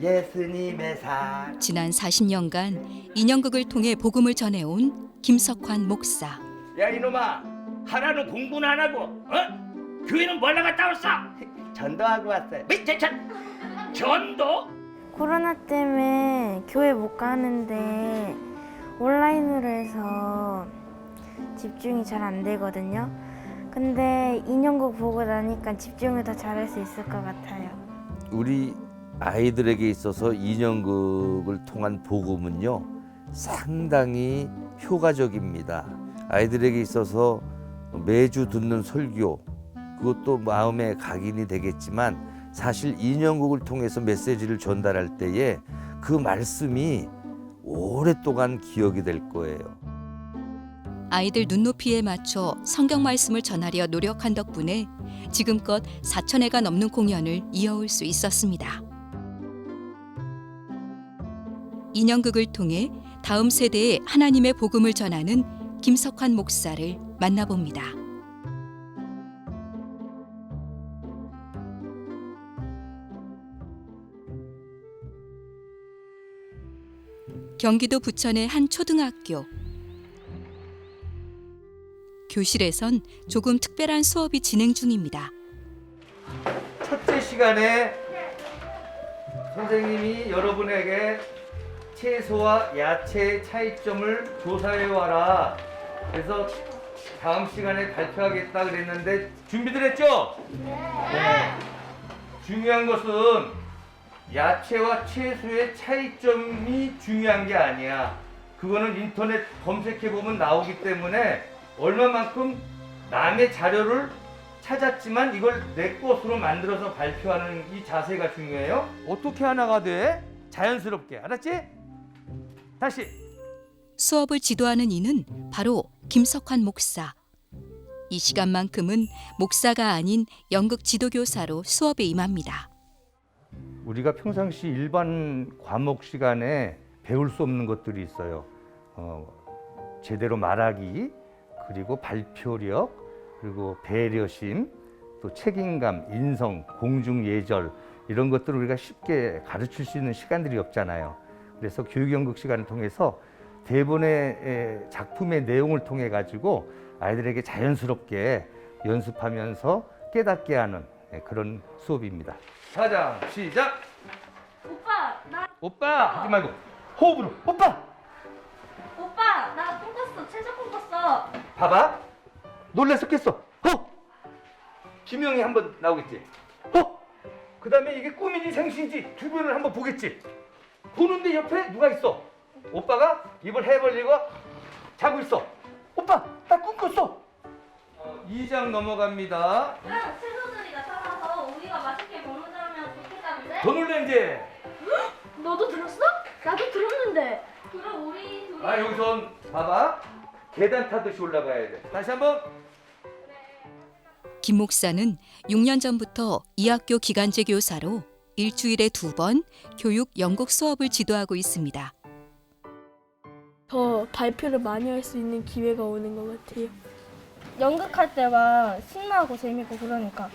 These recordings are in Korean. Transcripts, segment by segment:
예수님의 사. 지난 40년간 인형극을 통해 복음을 전해온 김석환 목사. 야 이놈아, 하나는 공부는 안 하고 교회는 뭘 나갔다 왔어? 전도하고 왔어요. 전도? 코로나 때문에 교회 못 가는데 온라인으로 해서 집중이 잘 안 되거든요. 근데 인형극 보고 나니까 집중을 더 잘할 수 있을 것 같아요. 우리 아이들에게 있어서 인형극을 통한 복음은요 상당히 효과적입니다. 아이들에게 있어서 매주 듣는 설교 그것도 마음에 각인이 되겠지만 사실 인형극을 통해서 메시지를 전달할 때에 그 말씀이 오랫동안 기억이 될 거예요. 아이들 눈높이에 맞춰 성경 말씀을 전하려 노력한 덕분에 지금껏 4,000회가 넘는 공연을 이어올 수 있었습니다. 인형극을 통해 다음 세대에 하나님의 복음을 전하는 김석환 목사를 만나봅니다. 경기도 부천의 한 초등학교. 교실에선 조금 특별한 수업이 진행 중입니다. 첫째 시간에 선생님이 여러분에게 채소와 야채의 차이점을 조사해 와라. 그래서 다음 시간에 발표하겠다 그랬는데 준비들 했죠? 네. 중요한 것은 야채와 채소의 차이점이 중요한 게 아니야. 그거는 인터넷 검색해 보면 나오기 때문에 얼마만큼 남의 자료를 찾았지만 이걸 내 것으로 만들어서 발표하는 이 자세가 중요해요. 어떻게 하나가 돼? 자연스럽게. 알았지? 다시. 수업을 지도하는 이는 바로 김석환 목사. 이 시간만큼은 목사가 아닌 연극 지도교사로 수업에 임합니다. 우리가 평상시 일반 과목 시간에 배울 수 없는 것들이 있어요. 제대로 말하기, 그리고 발표력, 그리고 배려심, 또 책임감, 인성, 공중예절 이런 것들을 우리가 쉽게 가르칠 수 있는 시간들이 없잖아요. 그래서 교육연극 시간을 통해서 대본의 작품의 내용을 통해 가지고 아이들에게 자연스럽게 연습하면서 깨닫게 하는 그런 수업입니다. 사장 시작. 오빠 하지 말고 호흡으로 오빠. 오빠, 나 콩 꿨어. 채소 콩 꿨어. 봐봐. 놀랬었겠어. 김영이 한번 나오겠지. 그 다음에 이게 꿈인지 생신인지 주변을 한번 보겠지. 보는데 옆에 누가 있어. 오빠가 입을 해벌리고 자고 있어. 오빠, 나 꿈 꿨어. 2장 넘어갑니다. 채소들이 나타나서 우리가 맛있게 먹는다면 좋겠다는데? 더 놀래 이제. 너도 들었어? 나도 들었는데. 그럼 우리 둘이 여기서 봐봐. 계단 타듯이 올라가야 돼. 다시 한번. 김 목사는 6년 전부터 이 학교 기간제 교사로 일주일에 2번 교육 연극 수업을 지도하고 있습니다. 더 발표를 많이 할 수 있는 기회가 오는 것 같아요. 연극할 때만 신나고 재밌고 그러니까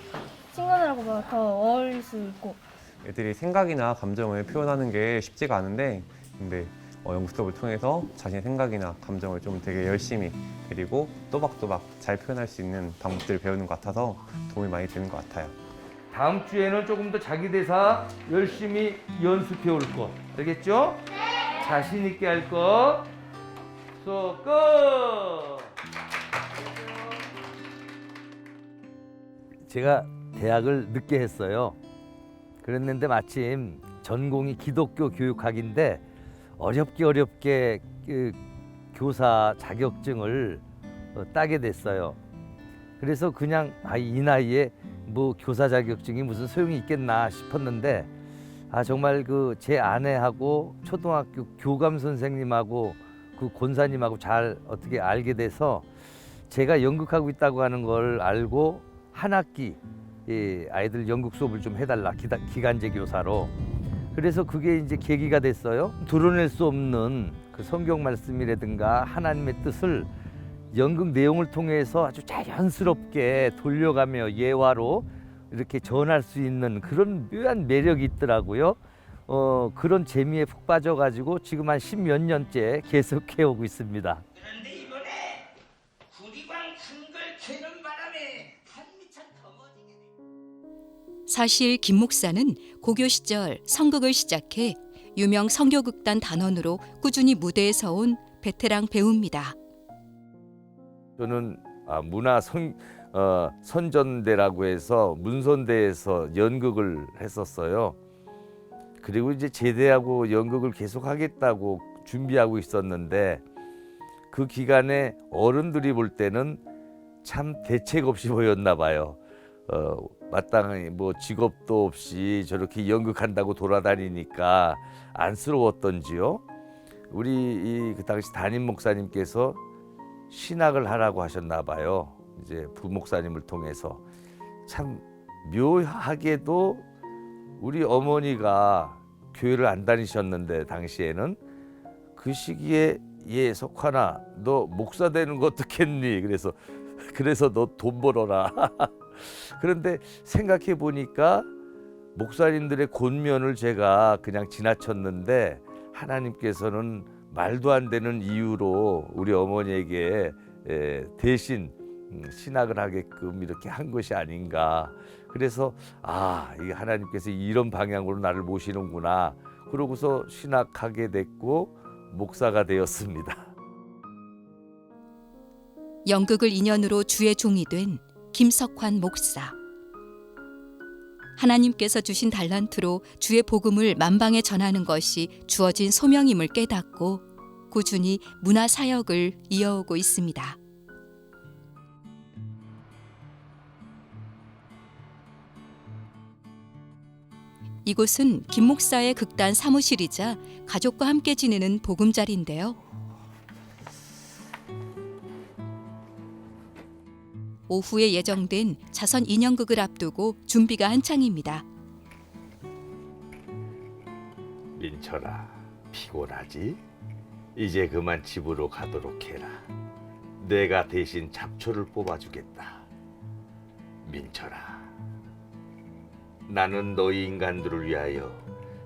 친구들하고 막 더 어울릴 수 있고. 애들이 생각이나 감정을 표현하는 게 쉽지가 않은데 근데 연극 수업을 통해서 자신의 생각이나 감정을 좀 되게 열심히 그리고 또박또박 잘 표현할 수 있는 방법들을 배우는 것 같아서 도움이 많이 되는 것 같아요. 다음 주에는 조금 더 자기 대사 열심히 연습해 올 거. 알겠죠? 네. 자신 있게 할 거. 수업 끝. 제가 대학을 늦게 했어요. 그랬는데 마침 전공이 기독교 교육학인데 어렵게 그 교사 자격증을 따게 됐어요. 그래서 그냥 이 나이에 뭐 교사 자격증이 무슨 소용이 있겠나 싶었는데 정말 그 제 아내하고 초등학교 교감 선생님하고 그 권사님하고 잘 어떻게 알게 돼서 제가 연극하고 있다고 하는 걸 알고 한 학기 아이들 연극 수업을 좀 해달라 기간제 교사로. 그래서 그게 이제 계기가 됐어요. 드러낼 수 없는 그 성경 말씀이라든가 하나님의 뜻을 연극 내용을 통해서 아주 자연스럽게 돌려가며 예화로 이렇게 전할 수 있는 그런 묘한 매력이 있더라고요. 그런 재미에 푹 빠져가지고 지금 한 10몇 년째 계속 해오고 있습니다. 그런데 이번에 구리광 큰 걸 캐는 바람에 한미천 더머지게 돼. 사실 김 목사는 고교 시절 성극을 시작해 유명 성교극단 단원으로 꾸준히 무대에 서온 베테랑 배우입니다. 저는 선전대라고 해서 문선대에서 연극을 했었어요. 그리고 이제 제대하고 연극을 계속 하겠다고 준비하고 있었는데 그 기간에 어른들이 볼 때는 참 대책 없이 보였나 봐요. 마땅히 뭐 직업도 없이 저렇게 연극한다고 돌아다니니까 안쓰러웠던지요. 우리 그 당시 담임 목사님께서 신학을 하라고 하셨나 봐요. 이제 부목사님을 통해서 참 묘하게도 우리 어머니가 교회를 안 다니셨는데 당시에는 그 시기에 석환아 너 목사 되는 거 어떻겠니? 그래서 너 돈 벌어라. 그런데 생각해 보니까 목사님들의 권면을 제가 그냥 지나쳤는데 하나님께서는 말도 안 되는 이유로 우리 어머니에게 대신 신학을 하게끔 이렇게 한 것이 아닌가. 그래서 이게 하나님께서 이런 방향으로 나를 모시는구나. 그러고서 신학하게 됐고 목사가 되었습니다. 연극을 인연으로 주의 종이 된 김석환 목사. 하나님께서 주신 달란트로 주의 복음을 만방에 전하는 것이 주어진 소명임을 깨닫고 꾸준히 문화 사역을 이어오고 있습니다. 이곳은 김 목사의 극단 사무실이자 가족과 함께 지내는 보금자리인데요. 오후에 예정된 자선 인형극을 앞두고 준비가 한창입니다. 민철아, 피곤하지? 이제 그만 집으로 가도록 해라. 내가 대신 잡초를 뽑아주겠다. 민철아, 나는 너희 인간들을 위하여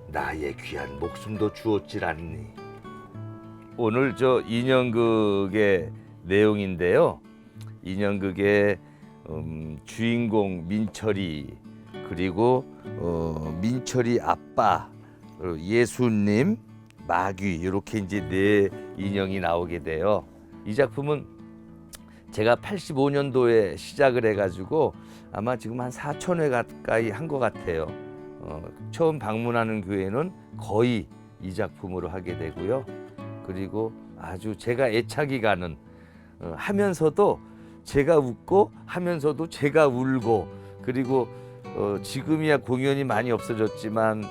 나의 귀한 목숨도 주었질 않니? 오늘 저 인형극의 내용인데요. 인형극의 주인공 민철이 그리고 민철이 아빠 예수님 마귀 이렇게 이제 네 인형이 나오게 돼요. 이 작품은 제가 85년도에 시작을 해가지고 아마 지금 한 4,000회 가까이 한 것 같아요. 처음 방문하는 교회는 거의 이 작품으로 하게 되고요. 그리고 아주 제가 애착이 가는 하면서도 제가 웃고 하면서도 제가 울고 그리고 지금이야 공연이 많이 없어졌지만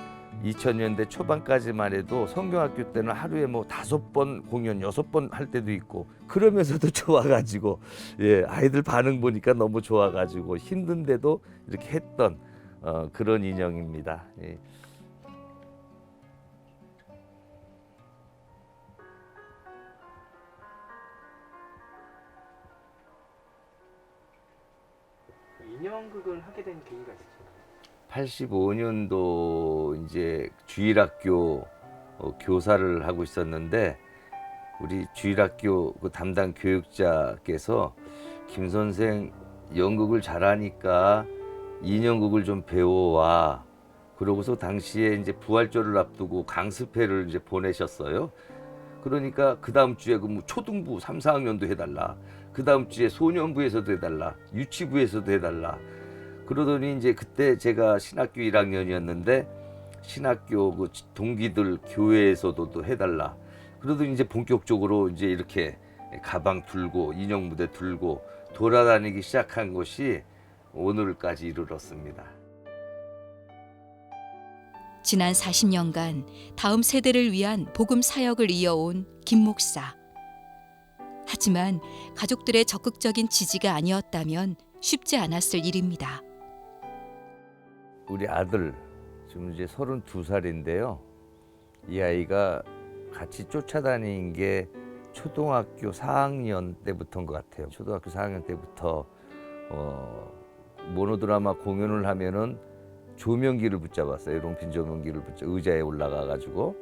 2000년대 초반까지만 해도 성경학교 때는 하루에 뭐 5번 공연 6번 할 때도 있고 그러면서도 좋아가지고 아이들 반응 보니까 너무 좋아가지고 힘든데도 이렇게 했던 그런 인형입니다. 인형극을 하게 된 계기가 있으신가요? 85년도 이제 주일학교 교사를 하고 있었는데 우리 주일학교 그 담당 교육자께서 김 선생 연극을 잘하니까 인형극을 좀 배워와. 그러고서 당시에 이제 부활절을 앞두고 강습회를 이제 보내셨어요. 그러니까 그 다음 주에 그 초등부 3, 4학년도 해달라. 그 다음 주에 소년부에서도 해달라. 유치부에서도 해달라. 그러더니 이제 그때 제가 신학교 1학년이었는데 신학교 그 동기들 교회에서도 또 해달라. 그러더니 이제 본격적으로 이제 이렇게 가방 들고 인형 무대 들고 돌아다니기 시작한 것이 오늘까지 이르렀습니다. 지난 40년간 다음 세대를 위한 복음 사역을 이어온 김 목사. 하지만 가족들의 적극적인 지지가 아니었다면 쉽지 않았을 일입니다. 우리 아들 지금 이제 32살인데요. 이 아이가 같이 쫓아다닌 게 초등학교 4학년 때부터인 것 같아요. 초등학교 4학년 때부터 모노드라마 공연을 하면은 조명기를 붙잡았어요. 롱핀 조명기를 의자에 올라가 가지고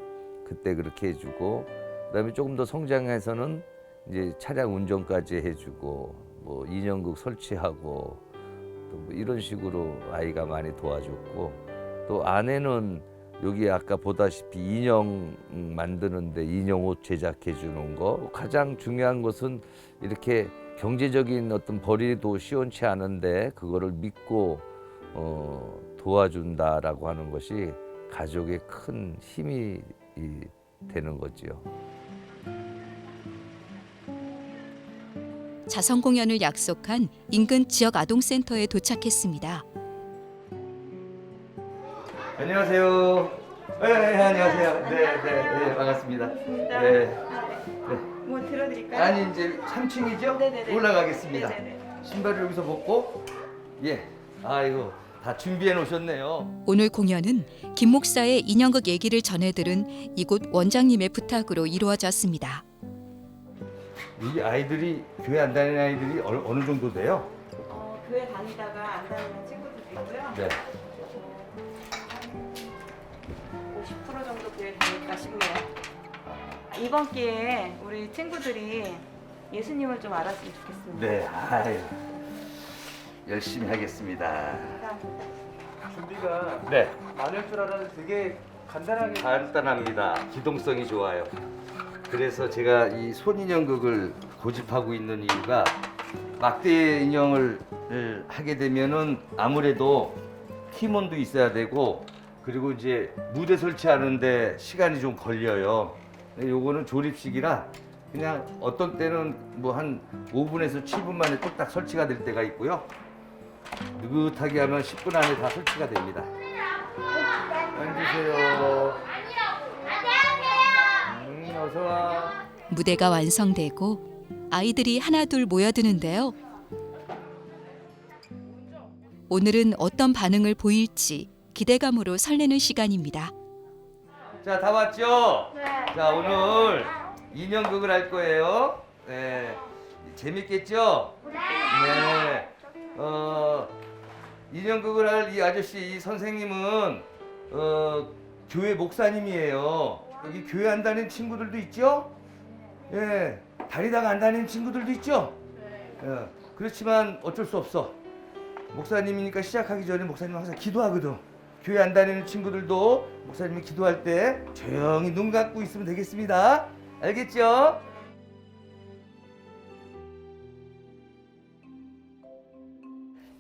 그때 그렇게 해주고, 그다음에 조금 더 성장해서는 이제 차량 운전까지 해주고 뭐 인형극 설치하고 또 뭐 이런 식으로 아이가 많이 도와줬고, 또 아내는 여기 아까 보다시피 인형 만드는데 인형 옷 제작해 주는 거, 가장 중요한 것은 이렇게 경제적인 어떤 벌이도 시원치 않은데 그거를 믿고 도와준다라고 하는 것이 가족의 큰 힘이 되는 거지요. 자선 공연을 약속한 인근 지역 아동센터에 도착했습니다. 안녕하세요. 네, 안녕하세요. 네, 반갑습니다. 네. 뭐 들어드릴까요? 아니 이제 3층이죠? 네네네. 올라가겠습니다. 네네네. 신발을 여기서 벗고, 예. 아이고 다 준비해 놓으셨네요. 오늘 공연은 김 목사의 인형극 얘기를 전해들은 이곳 원장님의 부탁으로 이루어졌습니다. 이 아이들이 교회 안 다니는 아이들이 어느 정도 돼요? 교회 다니다가 안 다니는 친구들도 있고요. 네. 50% 정도 교회 다닐까 싶네요. 이번 기회에 우리 친구들이 예수님을 좀 알았으면 좋겠습니다. 네. 아유. 열심히 하겠습니다. 감사합니다. 준비가 네. 많을 줄 알았는데 되게 간단하게. 간단합니다. 기동성이 좋아요. 그래서 제가 이 손인형극을 고집하고 있는 이유가, 막대 인형을 하게 되면은 아무래도 팀원도 있어야 되고, 그리고 이제 무대 설치하는데 시간이 좀 걸려요. 근데 요거는 조립식이라 그냥 어떤 때는 뭐 한 5분에서 7분 만에 뚝딱 설치가 될 때가 있고요. 느긋하게 하면 10분 안에 다 설치가 됩니다. 앉으세요. 어서 와. 무대가 완성되고 아이들이 하나둘 모여드는데요. 오늘은 어떤 반응을 보일지 기대감으로 설레는 시간입니다. 자, 다 왔죠? 네. 자, 오늘 인형극을 할 거예요. 네. 재밌겠죠? 네. 인형극을 할 이 아저씨, 이 선생님은 교회 목사님이에요. 여기 교회 안 다니는 친구들도 있죠? 예. 다니다가 안 다니는 친구들도 있죠? 예. 그렇지만 어쩔 수 없어. 목사님이니까 시작하기 전에 목사님은 항상 기도하거든. 교회 안 다니는 친구들도 목사님이 기도할 때 조용히 눈 감고 있으면 되겠습니다. 알겠죠?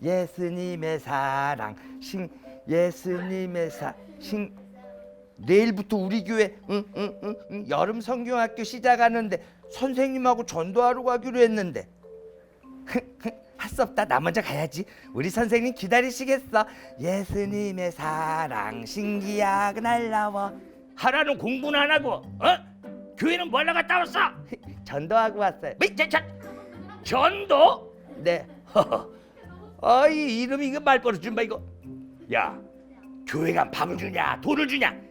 예수님의 사랑 예수님의 사랑. 내일부터 우리 교회 여름 성경학교 시작하는데 선생님하고 전도하러 가기로 했는데 할 수 없다. 나 먼저 가야지. 우리 선생님 기다리시겠어. 예수님의 사랑 신기하고 날라워. 하라는 공부는 안 하고 교회는 뭘 나갔다 왔어? 전도하고 왔어요. 전도? 네. 아이 이름이 이거 말버릇 좀 봐 이거. 야 교회가 밥을 주냐 돈을 주냐?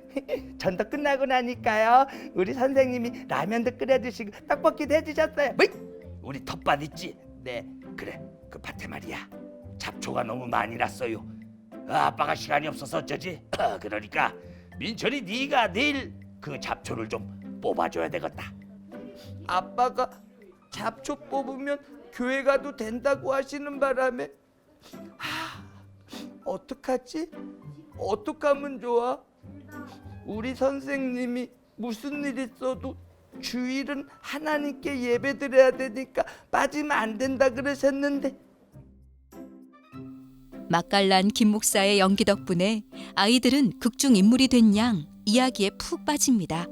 전도 끝나고 나니까요, 우리 선생님이 라면도 끓여 드시고 떡볶이도 해주셨어요. 우리 텃밭 있지? 네. 그래 그 밭에 말이야 잡초가 너무 많이 났어요. 아빠가 시간이 없어서 어쩌지? 그러니까 민철이 네가 내일 그 잡초를 좀 뽑아줘야 되겠다. 아빠가 잡초 뽑으면 교회 가도 된다고 하시는 바람에 어떡하지? 어떡하면 좋아? 우리 선생님이 무슨 일 있어도 주일은 하나님께 예배드려야 되니까 빠지면 안 된다 그러셨는데. 맛깔난 김 목사의 연기 덕분에 아이들은 극중 인물이 된 양 이야기에 푹 빠집니다.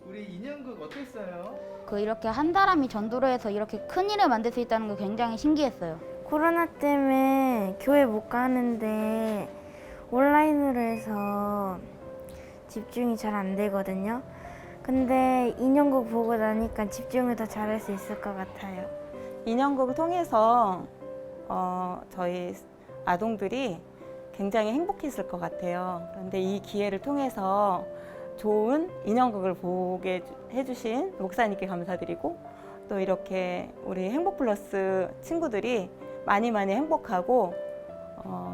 우리 인형극 어땠어요? 이렇게 한 사람이 전도를 해서 이렇게 큰 일을 만들 수 있다는 게 굉장히 신기했어요. 코로나 때문에 교회 못 가는데 온라인으로 해서 집중이 잘 안 되거든요. 근데 인형극 보고 나니까 집중을 더 잘할 수 있을 것 같아요. 인형극을 통해서 저희 아동들이 굉장히 행복했을 것 같아요. 그런데 이 기회를 통해서 좋은 인형극을 보게 해주신 목사님께 감사드리고 또 이렇게 우리 행복플러스 친구들이 많이 행복하고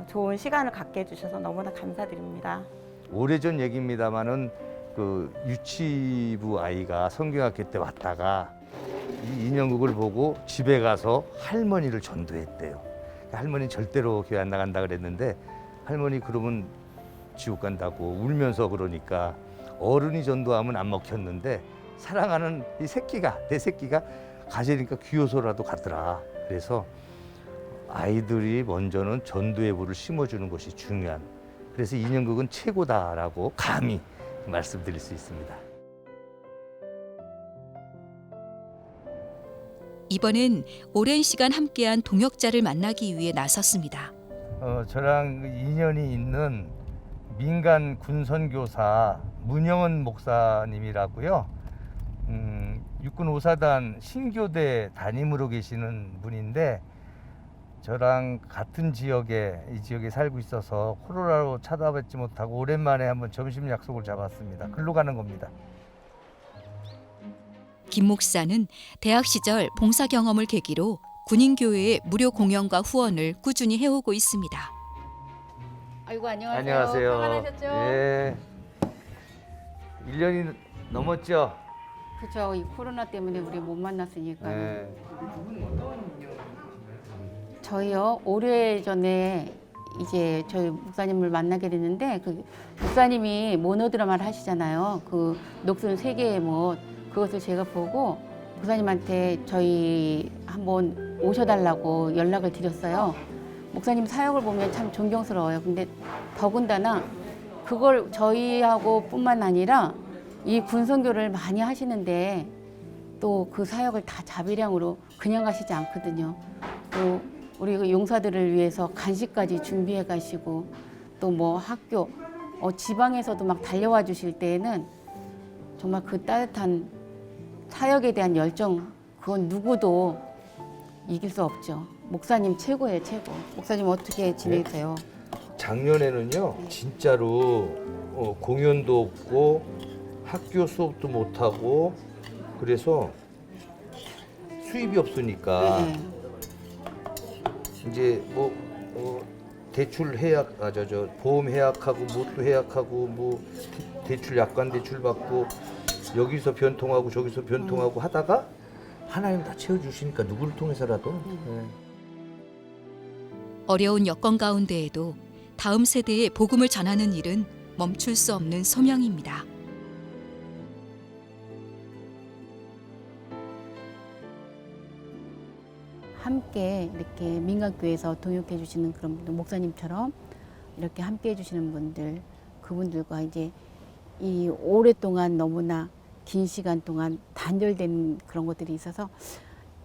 좋은 시간을 갖게 해주셔서 너무나 감사드립니다. 오래전 얘기입니다마는 그 유치부 아이가 성경학교 때 왔다가 이 인형극을 보고 집에 가서 할머니를 전도했대요. 할머니 절대로 교회 안 나간다 그랬는데 할머니 그러면 지옥 간다고 울면서 그러니까 어른이 전도하면 안 먹혔는데 사랑하는 이 새끼가 내 새끼가 가지니까 귀여서라도 가더라. 그래서 아이들이 먼저는 전도의 불을 심어주는 것이 중요한. 그래서 인형극은 최고다라고 감히 말씀드릴 수 있습니다. 이번엔 오랜 시간 함께한 동역자를 만나기 위해 나섰습니다. 저랑 인연이 있는 민간 군선교사 문영은 목사님이라고요. 육군 5사단 신교대 담임으로 계시는 분인데 저랑 같은 지역에 이 지역에 살고 있어서 코로나로 찾아뵙지 못하고 오랜만에 한번 점심 약속을 잡았습니다. 글로 가는 겁니다. 김 목사는 대학 시절 봉사 경험을 계기로 군인교회의 무료 공연과 후원을 꾸준히 해오고 있습니다. 아이고 안녕하세요. 안녕하세요. 평안하셨죠? 예. 1년이 넘었죠? 그렇죠. 이 코로나 때문에 우리 못 만났으니까. 네. 저희요 오래전에 이제 저희 목사님을 만나게 됐는데 그 목사님이 모노드라마를 하시잖아요. 그 녹슨 세계의 못 그것을 제가 보고 목사님한테 저희 한번 오셔달라고 연락을 드렸어요. 목사님 사역을 보면 참 존경스러워요. 근데 더군다나 그걸 저희하고 뿐만 아니라 이 군선교를 많이 하시는데 또 그 사역을 다 자비량으로 그냥 가시지 않거든요. 또 우리 그 용사들을 위해서 간식까지 준비해 가시고 또 뭐 학교 지방에서도 막 달려와 주실 때에는 정말 그 따뜻한 사역에 대한 열정 그건 누구도 이길 수 없죠. 목사님 최고예요, 최고. 목사님 어떻게 지내세요? 작년에는요 진짜로 공연도 없고 학교 수업도 못 하고 그래서 수입이 없으니까 네. 이제 뭐 대출 해약 저 보험 해약하고 뭣도 해약하고 뭐 대출 약관 대출 받고 여기서 변통하고 저기서 변통하고 하다가 하나님 다 채워주시니까 누구를 통해서라도 네. 어려운 여건 가운데에도 다음 세대에 복음을 전하는 일은 멈출 수 없는 소명입니다. 함께 이렇게 민간교회에서 동역해 주시는 그런 분들, 목사님처럼 이렇게 함께 해주시는 분들, 그분들과 이제 이 오랫동안 너무나 긴 시간 동안 단절된 그런 것들이 있어서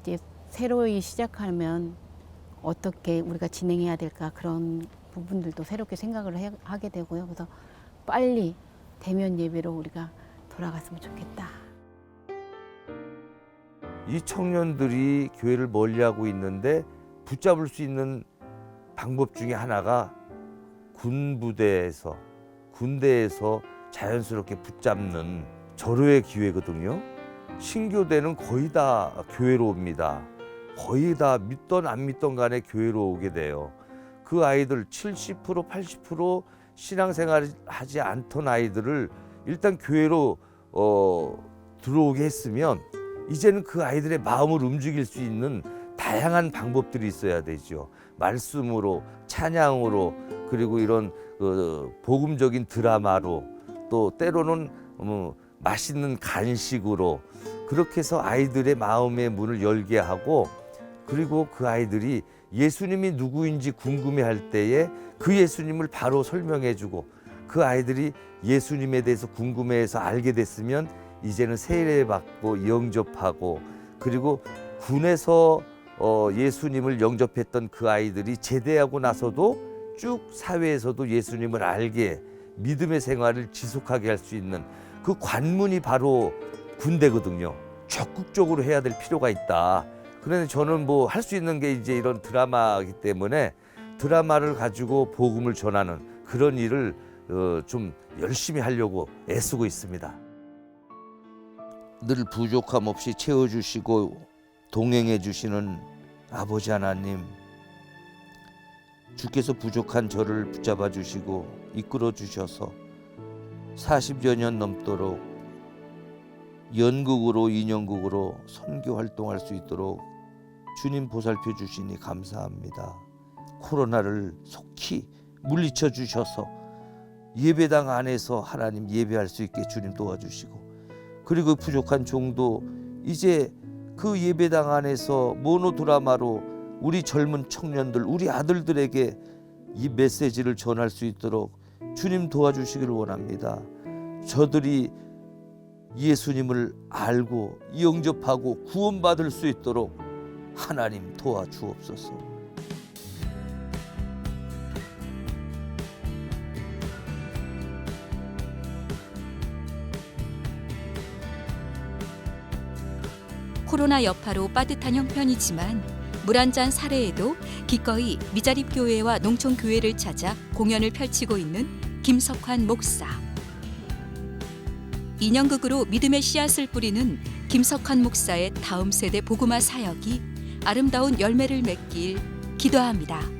이제 새로이 시작하면 어떻게 우리가 진행해야 될까 그런 부분들도 새롭게 생각을 하게 되고요. 그래서 빨리 대면 예배로 우리가 돌아갔으면 좋겠다. 이 청년들이 교회를 멀리하고 있는데 붙잡을 수 있는 방법 중에 하나가 군대에서 자연스럽게 붙잡는 절호의 기회거든요. 신교대는 거의 다 교회로 옵니다. 거의 다 믿던 안 믿던 간에 교회로 오게 돼요. 그 아이들 70% 80% 신앙생활 하지 않던 아이들을 일단 교회로 들어오게 했으면 이제는 그 아이들의 마음을 움직일 수 있는 다양한 방법들이 있어야 되죠. 말씀으로, 찬양으로, 그리고 이런 복음적인 드라마로, 또 때로는 맛있는 간식으로 그렇게 해서 아이들의 마음의 문을 열게 하고, 그리고 그 아이들이 예수님이 누구인지 궁금해할 때에 그 예수님을 바로 설명해주고, 그 아이들이 예수님에 대해서 궁금해해서 알게 됐으면 이제는 세례받고 영접하고, 그리고 군에서 예수님을 영접했던 그 아이들이 제대하고 나서도 쭉 사회에서도 예수님을 알게 믿음의 생활을 지속하게 할 수 있는 그 관문이 바로 군대거든요. 적극적으로 해야 될 필요가 있다. 그런데 저는 뭐 할 수 있는 게 이제 이런 드라마이기 때문에 드라마를 가지고 복음을 전하는 그런 일을 좀 열심히 하려고 애쓰고 있습니다. 늘 부족함 없이 채워주시고 동행해 주시는 아버지 하나님, 주께서 부족한 저를 붙잡아 주시고 이끌어 주셔서 40여 년 넘도록 연극으로 인연극으로 선교 활동할 수 있도록 주님 보살펴 주시니 감사합니다. 코로나를 속히 물리쳐 주셔서 예배당 안에서 하나님 예배할 수 있게 주님 도와주시고, 그리고 부족한 종도 이제 그 예배당 안에서 모노드라마로 우리 젊은 청년들, 우리 아들들에게 이 메시지를 전할 수 있도록 주님 도와주시기를 원합니다. 저들이 예수님을 알고 영접하고 구원받을 수 있도록 하나님 도와주옵소서. 코로나 여파로 빠듯한 형편이지만 물 한 잔 사례에도 기꺼이 미자립 교회와 농촌 교회를 찾아 공연을 펼치고 있는 김석환 목사. 인연극으로 믿음의 씨앗을 뿌리는 김석환 목사의 다음 세대 복음화 사역이 아름다운 열매를 맺길 기도합니다.